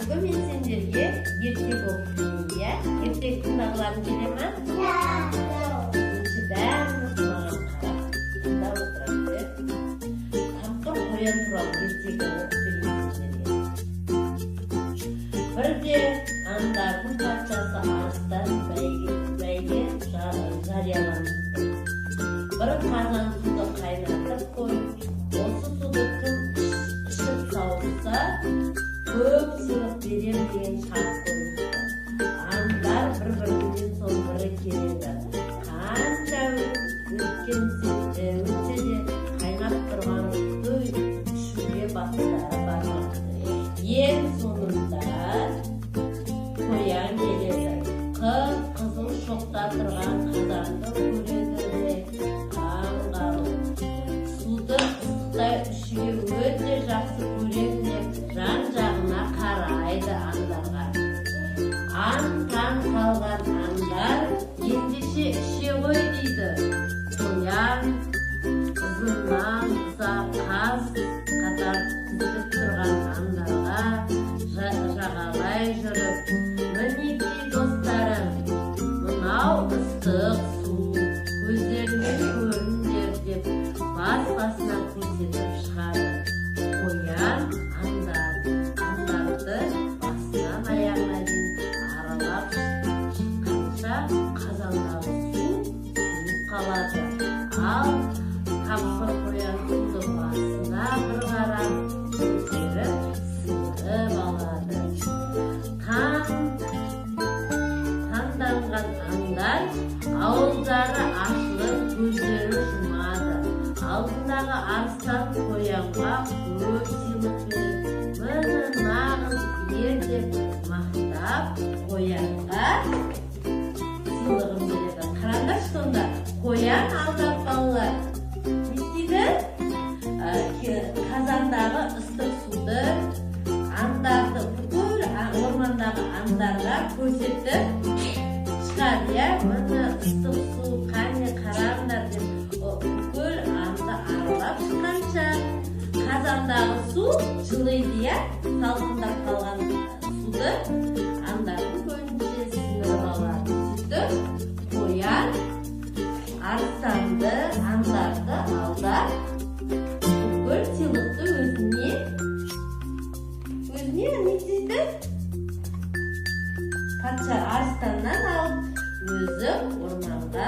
бүгін мен сендерге ертек оқып иә? Ертектің нағыларын келе ме? Енді бәріміз маған қарап тыңдап отырайық. Тапқыр қоян туралы ертегін оқып берейін сендерге. Бірде аңдардың патшасы арыстан бәйге жарияланды. Бір қазан суды қайнатып қойып, осы суды кім ішіп сауылса, көп сыйлық берем деген шарт қойыпты. Аңдар бір-бірінен соң бірі келеді. Қанша өтсе де қайнап тұрған суды ішуге бақыттары бармады. Ең соңында қоян келеді. Қып-қызыл шоқта тұрған қазанды көреді де аңғалып. Суды ыстықтай ішуге өте жақсы көреді деп жан-жағына қарайды аңдарға. Аң-таң қалған аңдар ендеше іше ғой дейді. Қоян ұзыннан ұзақ қаз қатар тізіліп тұрған аңдарға жағалай жүріп, мінекей достарым, мынау ыстық су, көздеріңмен көріңдер деп бас-басына көрсетіп шығады. Қоян аңдарды басынан аяғына дейін аралап шыққанша қазандағы су суып қалады. Ал қамқыр қоян суды басына бір қарап көтеріп сіңіріп алады. Таңданған аңдар ауыздары ашылып көздері жұмады. Алдындағы арыстан қоянға көп сыйлық беріп, міне нағыз ер деп мақтап қоянға сыйлығын береді. Қараңдаршы сонда, қоян алдап балалар не істейді? Қазандағы ыстық суды аңдарды бүкіл ормандағы аңдарға көрсетіп шығады. Міне ыстық су, қане қараңдар деп бүкіл аңды аралап шыққанша қазандағы су жылиды. Салқындап қалған суды аңдардың көзінше сіңіріп алады. Сөйтіп қоян арыстанды, аңдарды алдап бүкіл сыйлықты өзіне не істейді? Патша арыстаннан алып өзі орманға